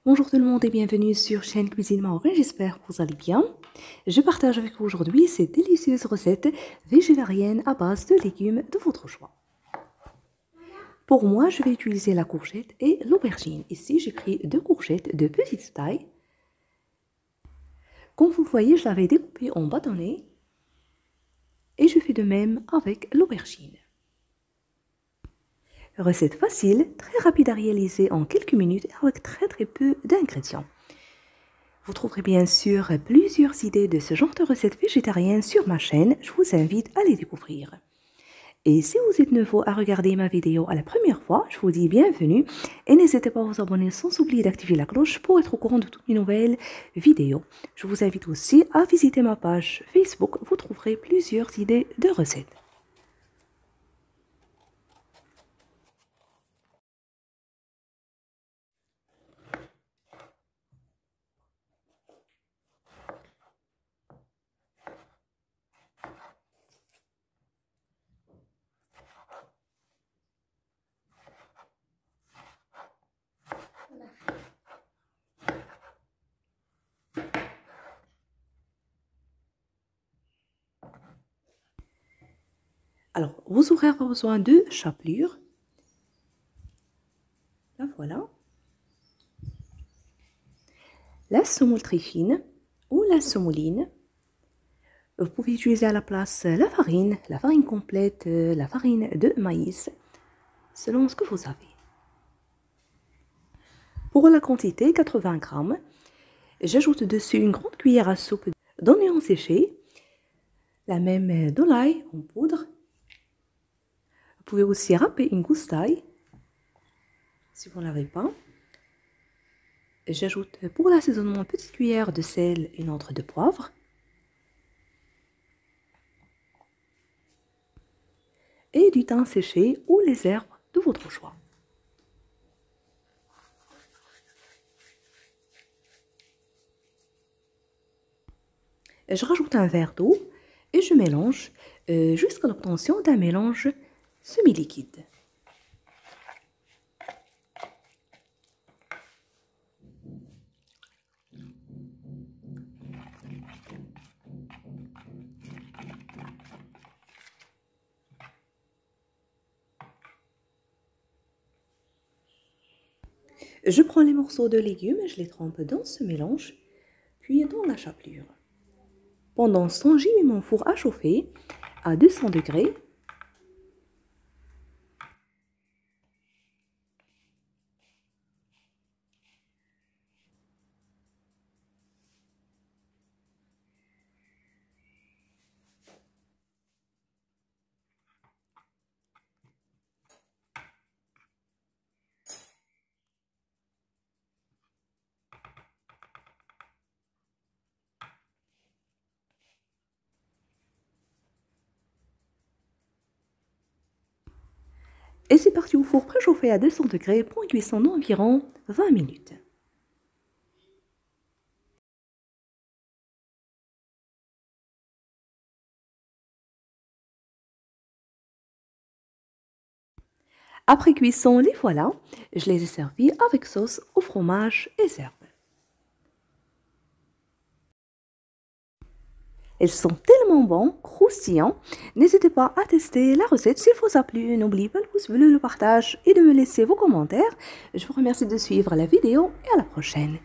Bonjour tout le monde et bienvenue sur chaîne Cuisine Marocaine, j'espère que vous allez bien. Je partage avec vous aujourd'hui cette délicieuse recette végétarienne à base de légumes de votre choix. Pour moi, je vais utiliser la courgette et l'aubergine. Ici, j'ai pris 2 courgettes de petite taille. Comme vous voyez, je l'avais découpée en bâtonnets et je fais de même avec l'aubergine. Recette facile, très rapide à réaliser en quelques minutes et avec très peu d'ingrédients. Vous trouverez bien sûr plusieurs idées de ce genre de recettes végétariennes sur ma chaîne, je vous invite à les découvrir. Et si vous êtes nouveau à regarder ma vidéo à la première fois, je vous dis bienvenue et n'hésitez pas à vous abonner sans oublier d'activer la cloche pour être au courant de toutes mes nouvelles vidéos. Je vous invite aussi à visiter ma page Facebook, vous trouverez plusieurs idées de recettes. Alors, vous aurez besoin de chapelure. La voilà. La semoule très fine ou la semouline. Vous pouvez utiliser à la place la farine complète, la farine de maïs, selon ce que vous avez. Pour la quantité, 80 grammes, j'ajoute dessus une grande cuillère à soupe d'oignons séchés, la même de l'ail en poudre. Vous pouvez aussi râper une gousse d'ail, si vous n'en avez pas. J'ajoute pour l'assaisonnement une petite cuillère de sel et une autre de poivre. Et du thym séché ou les herbes de votre choix. Je rajoute un verre d'eau et je mélange jusqu'à l'obtention d'un mélange semi-liquide. Je prends les morceaux de légumes et je les trempe dans ce mélange, puis dans la chapelure. Pendant ce temps, j'y mets mon four à chauffer à 200 degrés. Et c'est parti au four préchauffé à 200 degrés pour une cuisson d'environ 20 minutes. Après cuisson, les voilà, je les ai servis avec sauce au fromage et herbes. Elles sont tellement bons, croustillants. N'hésitez pas à tester la recette. S'il vous a plu, n'oubliez pas le pouce bleu, le partage et de me laisser vos commentaires. Je vous remercie de suivre la vidéo et à la prochaine.